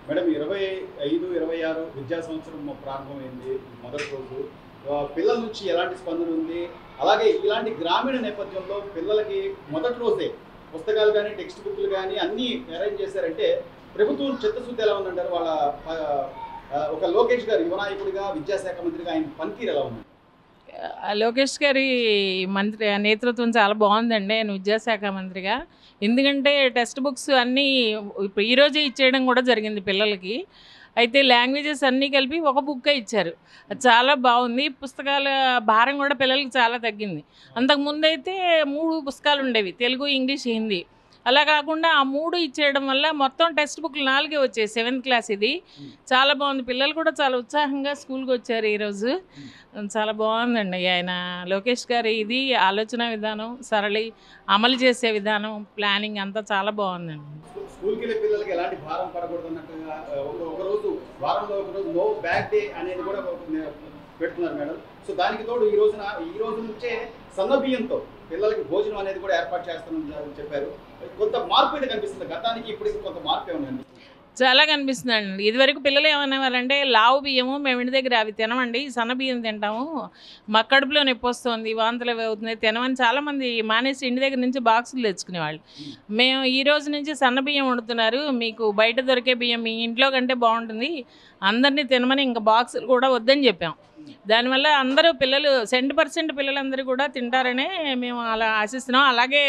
Madam 25, 26 విద్యా సంవత్సరం ప్రారంభమైంది మొదటి రోజు. పిల్లల నుంచి ఎలాంటి స్పందన ఉంది? అలాగే ఇలాంటి గ్రామీణ నేపథ్యంలో పిల్లలకి మొదటి రోజే పుస్తకాలు కానీ, టెక్స్ట్ బుక్లు కానీ అన్నీ అరేంజ్ చేశారంటే ప్రభుత్వం చిత్తశుద్ధి ఎలా ఉందంటారు? వాళ్ళ ఒక లోకేష్ గారు యువ నాయకుడిగా, విద్యాశాఖ మంత్రిగా ఆయన పనితీరు ఎలా ఉంది? లోకేష్ గారి మంత్రి నేతృత్వం చాలా బాగుందండి ఆయన విద్యాశాఖ మంత్రిగా. ఎందుకంటే టెక్స్ట్ బుక్స్ అన్నీ ఇప్పుడు ఈరోజే ఇచ్చేయడం కూడా జరిగింది పిల్లలకి. అయితే లాంగ్వేజెస్ అన్నీ కలిపి ఒక బుక్కే ఇచ్చారు. అది చాలా బాగుంది. పుస్తకాల భారం కూడా పిల్లలకి చాలా తగ్గింది. అంతకుముందైతే 3 పుస్తకాలు ఉండేవి, తెలుగు, ఇంగ్లీష్, హిందీ. అలా కాకుండా ఆ 3 ఇచ్చేయడం వల్ల మొత్తం టెక్స్ట్ బుక్లు 4 వచ్చాయి. 7th క్లాస్ ఇది. చాలా బాగుంది. పిల్లలు కూడా చాలా ఉత్సాహంగా స్కూల్కి వచ్చారు ఈరోజు. చాలా బాగుందండి ఆయన లోకేష్ గారి ఇది ఆలోచన విధానం, సరళి అమలు చేసే విధానం, ప్లానింగ్ అంతా చాలా బాగుందండి. స్కూల్కి వెళ్ళే పిల్లలకి ఎలాంటి భారం పడకూడదు అన్నట్టుగా ఒక రోజు వారంలో ఒక రోజు నో బ్యాగ్ డే అనేది కూడా పెడుతున్నారు మేడం. సో దానికి తోడు ఈ రోజు నుంచే సన్న బియ్యంతో పిల్లలకి భోజనం అనేది కూడా ఏర్పాటు చేస్తామని చెప్పారు. కొంత మార్పు అయితే కనిపిస్తుంది. గతానికి ఇప్పటికి కొంత మార్పు ఏముందండి? చాలా కనిపిస్తుందండి. ఇదివరకు పిల్లలు ఏమనేవారంటే లావు బియ్యము మేము ఇంటి దగ్గర అవి తినమండి, సన్న బియ్యం తింటాము, మా కడుపులో నొప్పి వస్తుంది, వాంతులు అవి అవుతున్నాయి, తినమని చాలామంది మానేసి ఇంటి దగ్గర నుంచి బాక్సులు తెచ్చుకునేవాళ్ళు. మేము ఈ రోజు నుంచి సన్న బియ్యం వండుతున్నారు, మీకు బయట దొరికే బియ్యం మీ ఇంట్లో కంటే బాగుంటుంది, అందరినీ తినమని ఇంకా బాక్సులు కూడా వద్దని చెప్పాం. దానివల్ల అందరూ పిల్లలు 100% పిల్లలందరూ కూడా తింటారనే మేము అలా ఆశిస్తున్నాం. అలాగే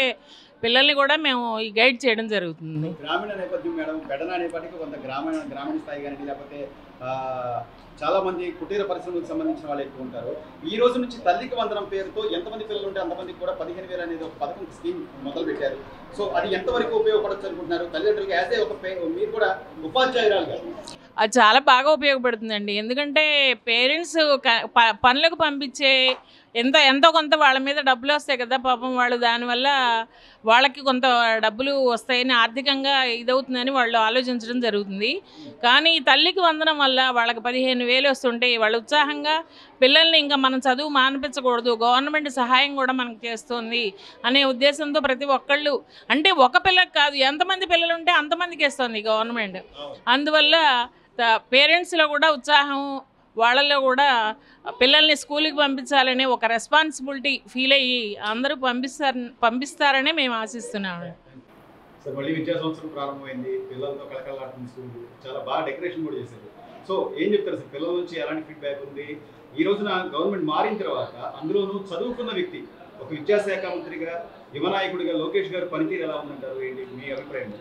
పిల్లల్ని కూడా మేము ఈ గైడ్ చేయడం జరుగుతుంది. గ్రామీణ నేపథ్యం మేడం, పెడన అనేప్పటికీ కొంత గ్రామీణ స్థాయి కానీ, లేకపోతే చాలా మంది కుటీర పరిశ్రమలకు సంబంధించిన వాళ్ళు ఎక్కువ ఉంటారు. ఈ రోజు నుంచి తల్లికి వందనం పేరుతో ఎంతమంది పిల్లలు ఉంటే అంతమందికి కూడా 15,000 అనేది ఒక పథకం స్కీమ్ మొదలు పెట్టారు. సో అది ఎంతవరకు ఉపయోగపడచ్చు అనుకుంటున్నారు? తల్లిదండ్రులకి యాజ్ ఏ మీరు కూడా ఉపాధ్యాయురాలుగా అది చాలా బాగా ఉపయోగపడుతుందండి. ఎందుకంటే పేరెంట్స్ పనులకు పంపించే ఎంతో కొంత వాళ్ళ మీద డబ్బులు వస్తాయి కదా పాపం, వాళ్ళు దానివల్ల వాళ్ళకి కొంత డబ్బులు వస్తాయని ఆర్థికంగా ఇదవుతుందని వాళ్ళు ఆలోచించడం జరుగుతుంది. కానీ తల్లికి వందనం వల్ల వాళ్ళకి 15,000 వస్తుంటే వాళ్ళు ఉత్సాహంగా పిల్లల్ని ఇంకా మనం చదువు మానిపించకూడదు, గవర్నమెంట్ సహాయం కూడా మనకు చేస్తుంది అనే ఉద్దేశంతో ప్రతి ఒక్కళ్ళు, అంటే ఒక పిల్లకి కాదు ఎంతమంది పిల్లలు ఉంటే అంతమందికి ఇస్తుంది గవర్నమెంట్. అందువల్ల పేరెంట్స్లో కూడా ఉత్సాహం, వాళ్ళల్లో కూడా పిల్లల్ని స్కూల్కి పంపించాలనే ఒక రెస్పాన్సిబిలిటీ ఫీల్ అయ్యి అందరూ పంపిస్తారనే మేము ఆశిస్తున్నాము. సార్ మళ్ళీ విద్యా సంవత్సరం ప్రారంభమైంది, పిల్లలతో కళకళలాడుతున్న స్కూల్ చాలా బాగా డెకరేషన్ కూడా చేశారు. సో ఏం చెప్తారు సార్, పిల్లల నుంచి ఎలాంటి ఫీడ్బ్యాక్ ఉంది? ఈ రోజున గవర్నమెంట్ మారిన తర్వాత అందులోనూ చదువుకున్న వ్యక్తి, ఒక విద్యాశాఖ మంత్రిగా, యువ నాయకుడిగా లోకేష్ గారు పనితీరు ఎలా ఉందంటారు? ఏంటి మీ అభిప్రాయం?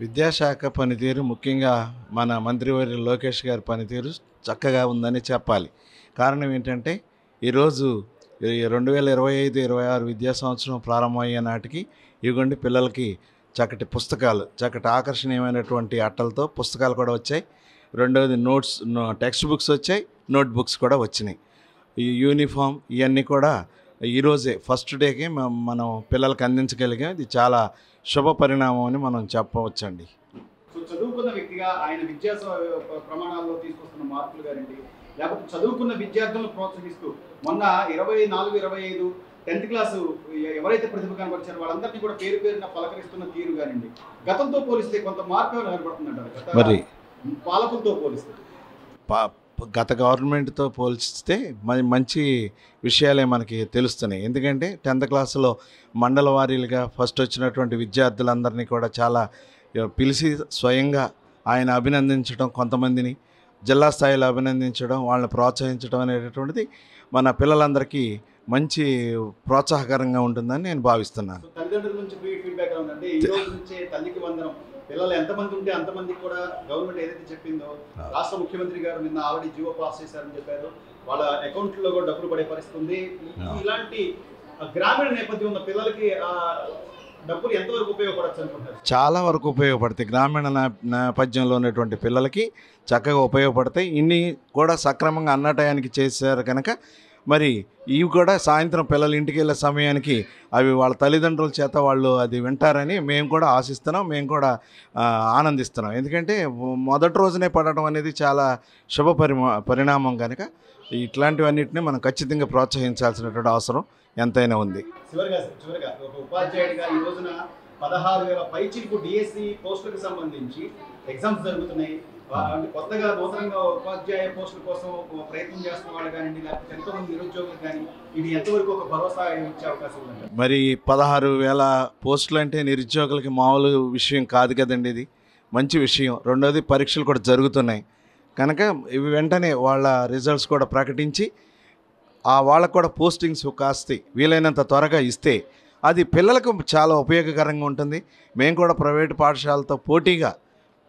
విద్యాశాఖ పనితీరు, ముఖ్యంగా మన మంత్రివర్యులు లోకేష్ గారి పనితీరు చక్కగా ఉందని చెప్పాలి. కారణం ఏంటంటే ఈరోజు 2025-26 విద్యా సంవత్సరం ప్రారంభమయ్యే నాటికి ఇవ్వండి పిల్లలకి చక్కటి పుస్తకాలు, చక్కటి ఆకర్షణీయమైనటువంటి అట్టలతో పుస్తకాలు కూడా వచ్చాయి. రెండవది టెక్స్ట్ బుక్స్ వచ్చాయి, నోట్ బుక్స్ కూడా వచ్చినాయి. ఈ యూనిఫామ్ ఇవన్నీ కూడా ఈరోజే ఫస్ట్ డేకి మనం పిల్లలకి అందించగలిగాం. ఇది చాలా శుభ పరిణామం అని మనం చెప్పవచ్చండి. సో చదువుకున్న వ్యక్తిగా ఆయన విద్యా ప్రమాణాల్లో తీసుకొస్తున్న మార్పులు గారండి, లేకపోతే చదువుకున్న విద్యార్థులను ప్రోత్సహిస్తూ మొన్న 24-25 10th క్లాసు ఎవరైతే ప్రతిభ కనబరిచారో వాళ్ళందరినీ కూడా పేరు పేరున పలకరిస్తున్న తీరు గారండి, గతంతో పోలిస్తే కొంత మార్పు కనబడుతుందంటారు? మరి పాలకులతో పోలిస్తే గత గవర్నమెంట్తో పోల్చితే మంచి విషయాలే మనకి తెలుస్తున్నాయి. ఎందుకంటే 10th క్లాసులో మండల వారీలుగా ఫస్ట్ వచ్చినటువంటి విద్యార్థులందరినీ కూడా చాలా పిలిచి స్వయంగా ఆయన అభినందించడం, కొంతమందిని జిల్లా స్థాయిలో అభినందించడం, వాళ్ళని ప్రోత్సహించడం అనేటటువంటిది మన పిల్లలందరికీ మంచి ప్రోత్సాహకరంగా ఉంటుందని నేను భావిస్తున్నాను. తల్లిదండ్రుల నుంచి ఫీడ్బ్యాక్ ఎలా ఉందంటే ఈ రోజు నుంచే తల్లికి వందనం, పిల్లలు ఎంతమంది ఉంటే అంతమందికి కూడా గవర్నమెంట్ ఏదైతే చెప్పిందో, రాష్ట్ర ముఖ్యమంత్రి గారు నిన్న ఆల్రెడీ జీవో పాస్ చేశారని చెప్పారు, వాళ్ళ అకౌంట్లో కూడా డబ్బులు పడే పరిస్థితి ఉంది. ఇలాంటి గ్రామీణ నేపథ్యం ఉన్న పిల్లలకి డబ్బులు ఎంతవరకు ఉపయోగపడచ్చు అనుకుంటారు? చాలా వరకు ఉపయోగపడతాయి. గ్రామీణ నేపథ్యంలో ఉన్నటువంటి పిల్లలకి చక్కగా ఉపయోగపడతాయి. ఇన్ని కూడా సక్రమంగా అన్న టయానికి చేశారు కనుక మరి ఇవి కూడా సాయంత్రం పిల్లలు ఇంటికి వెళ్ళే సమయానికి అవి వాళ్ళ తల్లిదండ్రుల చేత వాళ్ళు అది వింటారని మేము కూడా ఆశిస్తున్నాం, మేము కూడా ఆనందిస్తున్నాం. ఎందుకంటే మొదటి రోజునే పడటం అనేది చాలా శుభ పరిణామం కనుక ఇట్లాంటివన్నిటిని మనం ఖచ్చితంగా ప్రోత్సహించాల్సినటువంటి అవసరం ఎంతైనా ఉంది. చివరిగా ఒక ఉపాధ్యాయుడిగా ఈ రోజున 16,000 పైచిలకు డిఎస్సి పోస్టులకు సంబంధించి ఎగ్జామ్స్ జరుగుతున్నాయి. అంటే కొత్తగా నూతనంగా ఉపాధ్యాయ పోస్టుల కోసం ప్రయత్నం చేస్తున్న వాళ్ళు కానివ్వండి, లేకపోతే ఎంతోమంది నిరుద్యోగులు కానీ ఇది ఎంతవరకు ఒక భరోసా ఇచ్చే అవకాశం ఉంది? మరి 16,000 పోస్టులు అంటే నిరుద్యోగులకి మామూలు విషయం కాదు కదండి. ఇది మంచి విషయం. రెండోది పరీక్షలు కూడా జరుగుతున్నాయి కనుక ఇవి వెంటనే వాళ్ళ రిజల్ట్స్ కూడా ప్రకటించి వాళ్ళకు కూడా పోస్టింగ్స్ కాస్త వీలైనంత త్వరగా ఇస్తే అది పిల్లలకు చాలా ఉపయోగకరంగా ఉంటుంది. మేము కూడా ప్రైవేటు పాఠశాలతో పోటీగా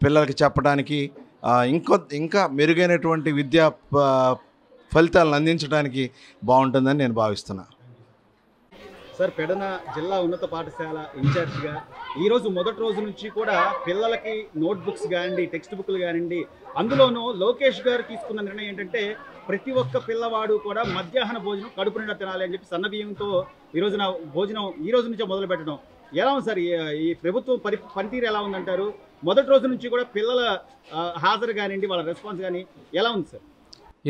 పిల్లలకి చెప్పడానికి ఇంకా మెరుగైనటువంటి విద్యా ఫలితాలను అందించడానికి బాగుంటుందని నేను భావిస్తున్నాను. సార్, పెడన జిల్లా ఉన్నత పాఠశాల ఇన్ఛార్జిగా ఈరోజు మొదటి రోజు నుంచి కూడా పిల్లలకి నోట్బుక్స్ కానివ్వండి, టెక్స్ట్ బుక్లు కానివ్వండి, అందులోనూ లోకేష్ గారు తీసుకున్న నిర్ణయం ఏంటంటే ప్రతి ఒక్క పిల్లవాడు కూడా మధ్యాహ్న భోజనం కడుపు నిండా తినాలి అని చెప్పి సన్నబియ్యంతో ఈరోజున భోజనం ఈ రోజు నుంచే మొదలు పెట్టడం ఎలా ఉంది సార్? ఈ ప్రభుత్వం పనితీరు ఎలా ఉందంటారు? మొదటి రోజు నుంచి కూడా పిల్లల హాజరు కానివ్వండి, వాళ్ళ రెస్పాన్స్ కానీ ఎలా ఉంది సార్?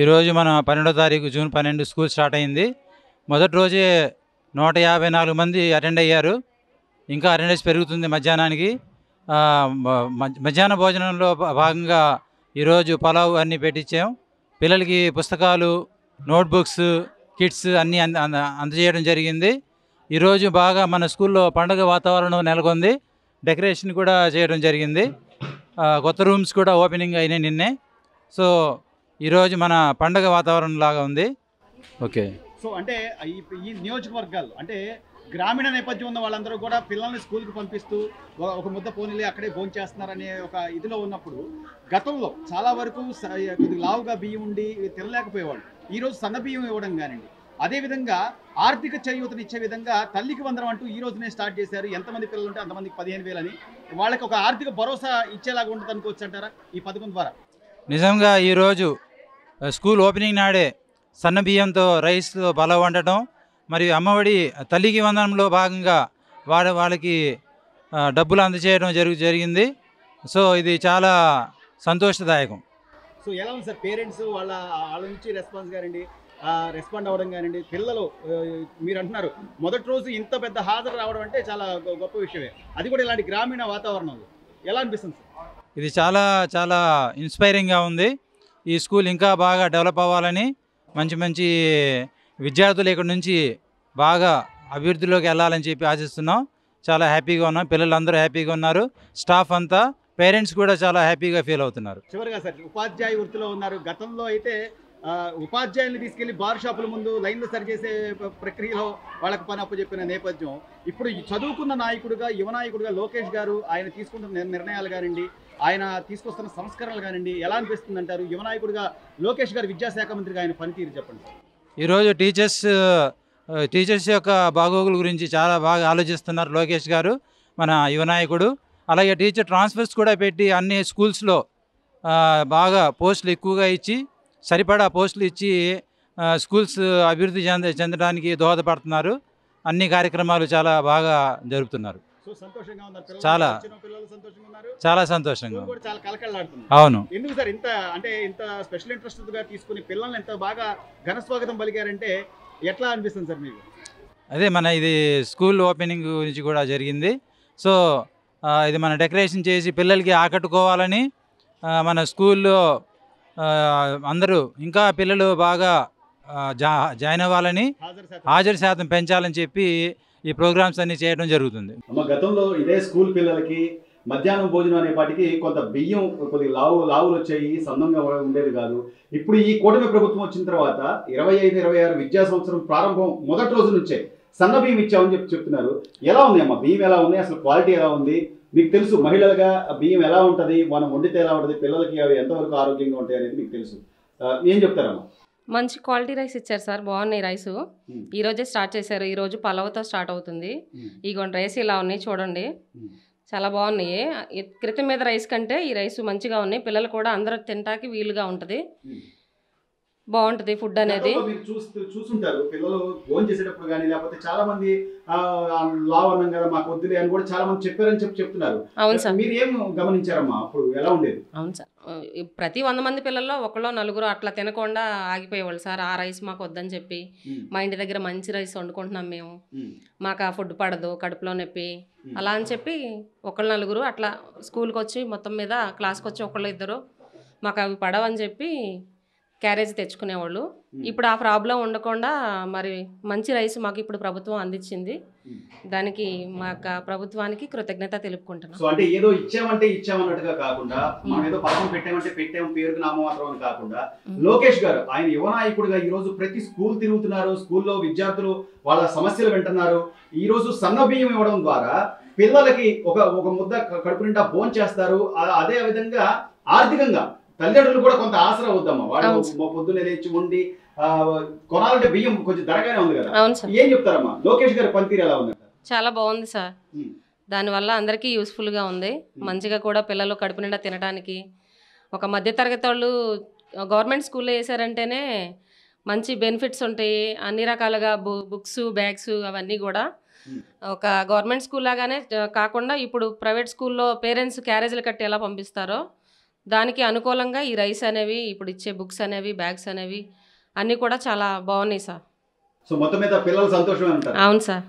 ఈరోజు మన 12వ తారీఖు జూన్ 12 స్కూల్ స్టార్ట్ అయింది. మొదటి రోజే 154 మంది అటెండ్ అయ్యారు. ఇంకా అటెండెన్స్ పెరుగుతుంది మధ్యాహ్నానికి. మధ్యాహ్న భోజనంలో భాగంగా ఈరోజు పలావ్ అన్నీ పెట్టించాం. పిల్లలకి పుస్తకాలు, నోట్బుక్స్, కిట్స్ అన్నీ అందజేయడం జరిగింది. ఈరోజు బాగా మన స్కూల్లో పండుగ వాతావరణం నెలకొంది. డెకరేషన్ కూడా చేయడం జరిగింది. కొత్త రూమ్స్ కూడా ఓపెనింగ్ అయినాయి నిన్నే. సో ఈరోజు మన పండుగ వాతావరణం లాగా ఉంది. ఓకే. సో అంటే ఈ నియోజకవర్గాలు అంటే గ్రామీణ నేపథ్యం ఉన్న వాళ్ళందరూ కూడా పిల్లల్ని స్కూల్కి పంపిస్తూ ఒక ముద్ద పోనీలే అక్కడే భోంచేస్తున్నారనే ఒక ఇదిలో ఉన్నప్పుడు గతంలో చాలా వరకు కొద్దిగా లావుగా బియ్యం ఉండి తినలేకపోయేవాళ్ళు. ఈరోజు సన్న బియ్యం ఇవ్వడం కానివ్వండి, అదేవిధంగా ఆర్థిక చేయూతను ఇచ్చే విధంగా తల్లికి వందనం అంటూ ఈ రోజునే స్టార్ట్ చేశారు. ఎంతమంది పిల్లలు ఉంటే అంతమందికి 15,000 అని వాళ్ళకి ఒక ఆర్థిక భరోసా ఇచ్చేలాగా ఉంటుంది అనుకోవచ్చు అంటారా ఈ పథకం ద్వారా? నిజంగా ఈరోజు స్కూల్ ఓపెనింగ్ నాడే సన్న బియ్యంతో రైస్తో పలావ్ వండటం, మరియు అమ్మఒడి తల్లికి వందనంలో భాగంగా వాళ్ళకి డబ్బులు అందజేయడం జరిగింది. సో ఇది చాలా సంతోషదాయకం. సో ఎలా ఉంది సార్ పేరెంట్స్ వాళ్ళ నుంచి రెస్పాన్స్ కానివ్వండి, రెస్పాండ్ అవ్వడం కానివ్వండి, పిల్లలు మీరు అంటున్నారు మొదటి రోజు ఇంత పెద్ద హాజరు రావడం అంటే చాలా గొప్ప విషయమే, అది కూడా ఇలాంటి గ్రామీణ వాతావరణంలో ఎలా అనిపిస్తుంది సార్? ఇది చాలా చాలా ఇన్స్పైరింగ్గా ఉంది. ఈ స్కూల్ ఇంకా బాగా డెవలప్ అవ్వాలని, మంచి విద్యార్థులు ఇక్కడ నుంచి బాగా అభివృద్ధిలోకి వెళ్ళాలని చెప్పి ఆశిస్తున్నాం. చాలా హ్యాపీగా ఉన్నాం. పిల్లలందరూ హ్యాపీగా ఉన్నారు. స్టాఫ్ అంతా, పేరెంట్స్ కూడా చాలా హ్యాపీగా ఫీల్ అవుతున్నారు. చివరిగా సార్, ఉపాధ్యాయ వృత్తిలో ఉన్నారు. గతంలో అయితే ఉపాధ్యాయుల్ని తీసుకెళ్లి బార్ షాపుల ముందు లైన్లు సరిచేసే ప్రక్రియలో వాళ్ళకు పని అప్పచెప్పిన నేపథ్యం ఇప్పుడు చదువుకున్న నాయకుడిగా, యువ నాయకుడిగా లోకేష్ గారు ఆయన తీసుకుంటున్న నిర్ణయాలు కానివ్వండి, ఆయన తీసుకొస్తున్న సంస్కరణలు కానివ్వండి ఎలా అనిపిస్తుంది అంటారు? యువ నాయకుడిగా లోకేష్ గారు విద్యాశాఖ మంత్రిగా ఆయన పనితీరు చెప్పండి. ఈరోజు టీచర్స్ యొక్క బాగోగుల గురించి చాలా బాగా ఆలోచిస్తున్నారు లోకేష్ గారు, మన యువ నాయకుడు. అలాగే టీచర్ ట్రాన్స్ఫర్స్ కూడా పెట్టి అన్ని స్కూల్స్లో బాగా పోస్టులు ఎక్కువగా ఇచ్చి, సరిపడా పోస్టులు ఇచ్చి స్కూల్స్ అభివృద్ధి చెందడానికి దోహదపడుతున్నారు. అన్ని కార్యక్రమాలు చాలా బాగా జరుపుతున్నారు. చాలా చాలా సంతోషంగా. అవును. ఎందుకు సార్ ఇంత స్పెషల్ ఇంట్రెస్ట్ గా తీసుకుని పిల్లల్ని ఎంత బాగా ఘన స్వాగతం పలికారంటే ఎట్లా అనిపిస్తుంది సార్ మీకు? అదే ఇది స్కూల్ ఓపెనింగ్ గురించి కూడా జరిగింది. సో ఇది మన డెకరేషన్ చేసి పిల్లలకి ఆకట్టుకోవాలని, మన స్కూల్లో అందరూ ఇంకా పిల్లలు బాగా జాయిన్ అవ్వాలని, హాజరు శాతం పెంచాలని చెప్పి ఈ ప్రోగ్రామ్స్ అన్ని చేయడం జరుగుతుంది. గతంలో ఇదే స్కూల్ పిల్లలకి మధ్యాహ్నం భోజనం అనేపాటికి కొంత బియ్యం కొద్దిగా లావులు వచ్చాయి, సన్నంగా ఉండేది కాదు. ఇప్పుడు ఈ కూటమి ప్రభుత్వం వచ్చిన తర్వాత 25-26 విద్యా సంవత్సరం ప్రారంభం మొదటి రోజు నుంచే సన్న బియ్యం ఇచ్చామని చెప్తున్నారు. ఎలా ఉంది అమ్మ బియ్యం? ఎలా ఉంది అసలు? క్వాలిటీ ఎలా ఉంది? మీకు తెలుసు మహిళలుగా బియ్యం ఎలా ఉంటుంది, మనం వండితే ఎలా ఉంటుంది, పిల్లలకి అవి ఎంతవరకు ఆరోగ్యంగా ఉంటాయి అనేది మీకు తెలుసు. ఏం చెప్తారమ్మా? మంచి క్వాలిటీ రైస్ ఇచ్చారు సార్, బాగున్నాయి రైసు. ఈ రోజే స్టార్ట్ చేశారు. ఈ రోజు పలావ్తో స్టార్ట్ అవుతుంది. ఇగోండి రైస్ ఇలా ఉన్నాయి చూడండి, చాలా బాగున్నాయి. క్రితం మీద రైస్ కంటే ఈ రైస్ మంచిగా ఉన్నాయి. పిల్లలు కూడా అందరూ తినటానికి వీలుగా ఉంటుంది, బాగుంటుంది ఫుడ్ అనేది. చూస్తుంటారు పిల్లలు ఫోన్ చేసేటప్పుడు కానీ, లేకపోతే చాలా మంది లావ్ అన్నాం కదా మాకు వద్దులే అని కూడా చాలా మంది చెప్పారని చెప్తున్నారు. అవును సార్. మీరు ఏం గమనించారమ్మా అప్పుడు ఎలా ఉండేది? అవును సార్, ప్రతి 100 మంది పిల్లల్లో ఒకళ్ళు నలుగురు అట్లా తినకుండా ఆగిపోయేవాళ్ళు సార్. ఆ రైస్ మాకు వద్దని చెప్పి, మా ఇంటి దగ్గర మంచి రైస్ వండుకుంటున్నాం మేము, మాకు ఆ ఫుడ్ పడదు, కడుపులో నొప్పి అలా అని చెప్పి ఒకళ్ళు నలుగురు అట్లా స్కూల్కి వచ్చి మొత్తం మీద క్లాస్కి వచ్చి ఒకళ్ళు ఇద్దరు మాకు అవి పడవని చెప్పి క్యారేజ్ తెచ్చుకునేవాళ్ళు. ఇప్పుడు ఆ ప్రాబ్లం ఉండకుండా మరి మంచి రైస్ మాకు ఇప్పుడు ప్రభుత్వం అందించింది. దానికి మా ప్రభుత్వానికి కృతజ్ఞత తెలుపుకుంటున్నాం. సో అంటే ఏదో ఇచ్చామన్నట్టుగా కాకుండా, మనం ఏదో పథకం పెట్టాము పేరుకు నామమాత్రం అని కాకుండా, లోకేష్ గారు ఆయన యువ నాయకుడిగా ఈ రోజు ప్రతి స్కూల్ తిరుగుతున్నారు. స్కూల్లో విద్యార్థులు వాళ్ళ సమస్యలు వింటున్నారు. ఈ రోజు సన్న బియ్యం ఇవ్వడం ద్వారా పిల్లలకి ఒక ముద్ద కడుపు నిండా భోజనం చేస్తారు. అదే విధంగా ఆర్థికంగా తల్లిదండ్రులు కూడా కొంత ఆసరా అవుతామా. వాళ్ళు పొద్దున్నే లేచి ఉండి కొనాలంటే బియ్యం కొంచెం ధరగానే ఉంది కదా. ఏం చెప్తారమ్మా లోకేష్ గారి పనితీరు ఎలా ఉంది? చాలా బాగుంది సార్. దానివల్ల అందరికీ యూస్ఫుల్గా ఉంది. మంచిగా కూడా పిల్లలు కడుపు నిండా తినడానికి. ఒక మధ్యతరగతి వాళ్ళు గవర్నమెంట్ స్కూల్లో వేసారంటేనే మంచి బెనిఫిట్స్ ఉంటాయి. అన్ని రకాలుగా బుక్స్, బ్యాగ్స్ అవన్నీ కూడా ఒక గవర్నమెంట్ స్కూల్ లాగానే కాకుండా ఇప్పుడు ప్రైవేట్ స్కూల్లో పేరెంట్స్ క్యారేజీలు కట్టి ఎలా పంపిస్తారో దానికి అనుకూలంగా ఈ రైస్ అనేవి, ఇప్పుడు ఇచ్చే బుక్స్ అనేవి, బ్యాగ్స్ అనేవి అన్నీ కూడా చాలా బాగున్నాయి సార్. సో మొత్తం మీద పిల్లలు సంతోషమే ఉంటారు. అవును సార్.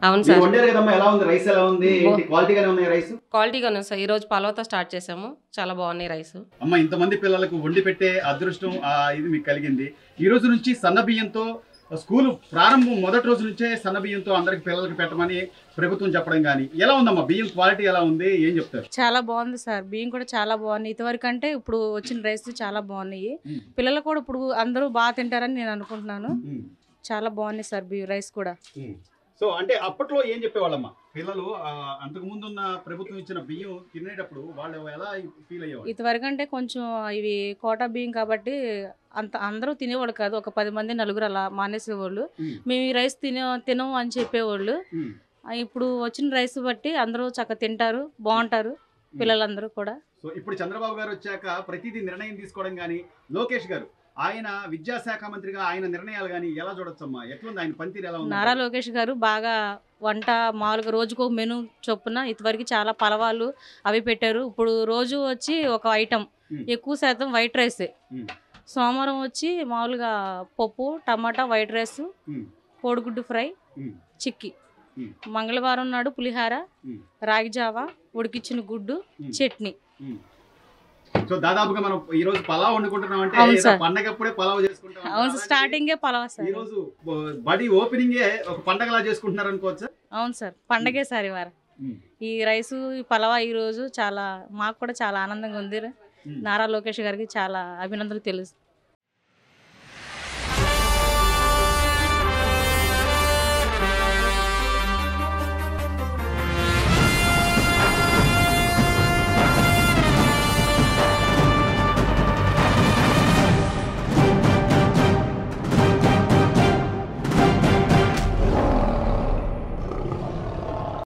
అవును సార్. వండారు కదమ్మా, ఎలా ఉంది రైస్? ఎలా ఉంది? క్వాలిటీగానే ఉన్నాయి రైస్? క్వాలిటీగానే ఉంది సార్. ఈ రోజు పలావ్తో స్టార్ట్ చేసాము. చాలా బాగున్నాయి రైస్. అమ్మ, ఇంతమంది పిల్లలకు వండి పెట్టే అదృష్టం ఇది మీకు కలిగింది. ఈ రోజు నుంచి సన్న బియ్యంతో స్కూల్ ప్రారంభం మొదటి రోజు నుంచే సన్న బియ్యంతో అందరికి పిల్లలకి పెట్టమని ప్రభుత్వం చెప్పడం కానీ ఎలా ఉందమ్మా? బియ్యం క్వాలిటీ ఎలా ఉంది? ఏం చెప్తారు? చాలా బాగుంది సార్. బియ్యం కూడా చాలా బాగున్నాయి. ఇంతవరకు అంటే ఇప్పుడు వచ్చిన రైస్ చాలా బాగున్నాయి. పిల్లలు కూడా ఇప్పుడు అందరూ బాగా తింటారని నేను అనుకుంటున్నాను. చాలా బాగున్నాయి సార్ బియ్యం రైస్ కూడా. సో అంటే అప్పట్లో ఏం చెప్పేవాళ్ళమ్మా పిల్లలు? అంతకు ముందు ఉన్న ప్రభుత్వం ఇచ్చిన బియ్యం తినేటప్పుడు వాళ్ళు ఎలా ఫీల్ అయ్యేవాళ్ళు? ఇంతవరకు అంటే కొంచెం ఇవి కోటా బియ్యం కాబట్టి అందరూ తినేవాళ్ళు కాదు. ఒక 10 మంది 4 అలా మానేసేవాళ్ళు. మేము ఈ రైస్ తినము అని చెప్పేవాళ్ళు. ఇప్పుడు వచ్చిన రైస్ బట్టి అందరూ చక్కగా తింటారు, బాగుంటారు పిల్లలందరూ కూడా. సో ఇప్పుడు చంద్రబాబు గారు వచ్చాక ప్రతిదీ నిర్ణయం తీసుకోవడం కానీ, లోకేష్ గారు ఆయన విద్యాశాఖ మంత్రిగా ఆయన నిర్ణయాలు కానీ ఎలా చూడొచ్చమ్మా? ఎట్లుంది ఆయన పనితీరు? ఎలా ఉంది? నారా లోకేష్ గారు బాగా వంట మామూలుగా రోజుకు మెను చొప్పున ఇంతవరకు చాలా పలవాలు అవి పెట్టారు. ఇప్పుడు రోజు వచ్చి ఒక ఐటమ్, ఎక్కువ శాతం వైట్ రైసే. సోమవారం వచ్చి మామూలుగా పప్పు, టమాటా, వైట్ రైస్, కోడిగుడ్డు ఫ్రై, చిక్కీ. మంగళవారం నాడు పులిహార, రాగి జావా, ఉడికిచ్చిన గుడ్డు, చట్నీ. సో దాదాపుగా మనం ఈ రోజు పలావ్ వండుకుంటున్నాం అంటే పండగప్పుడే పలావ్ చేసుకుంటాం. అవును, స్టార్టింగే పలావ్ సార్. ఈ రోజు బడి ఓపెనింగే ఒక పండగలా చేసుకుంటున్నారు అనుకోవచ్చా? అవును సార్, పండగే సార్ ఇవాళ. ఈ రైసు, ఈ పలావా ఈ రోజు చాలా మాకు కూడా చాలా ఆనందంగా ఉంది. నారా లోకేష్ గారికి చాలా అభినందనలు తెలుసు.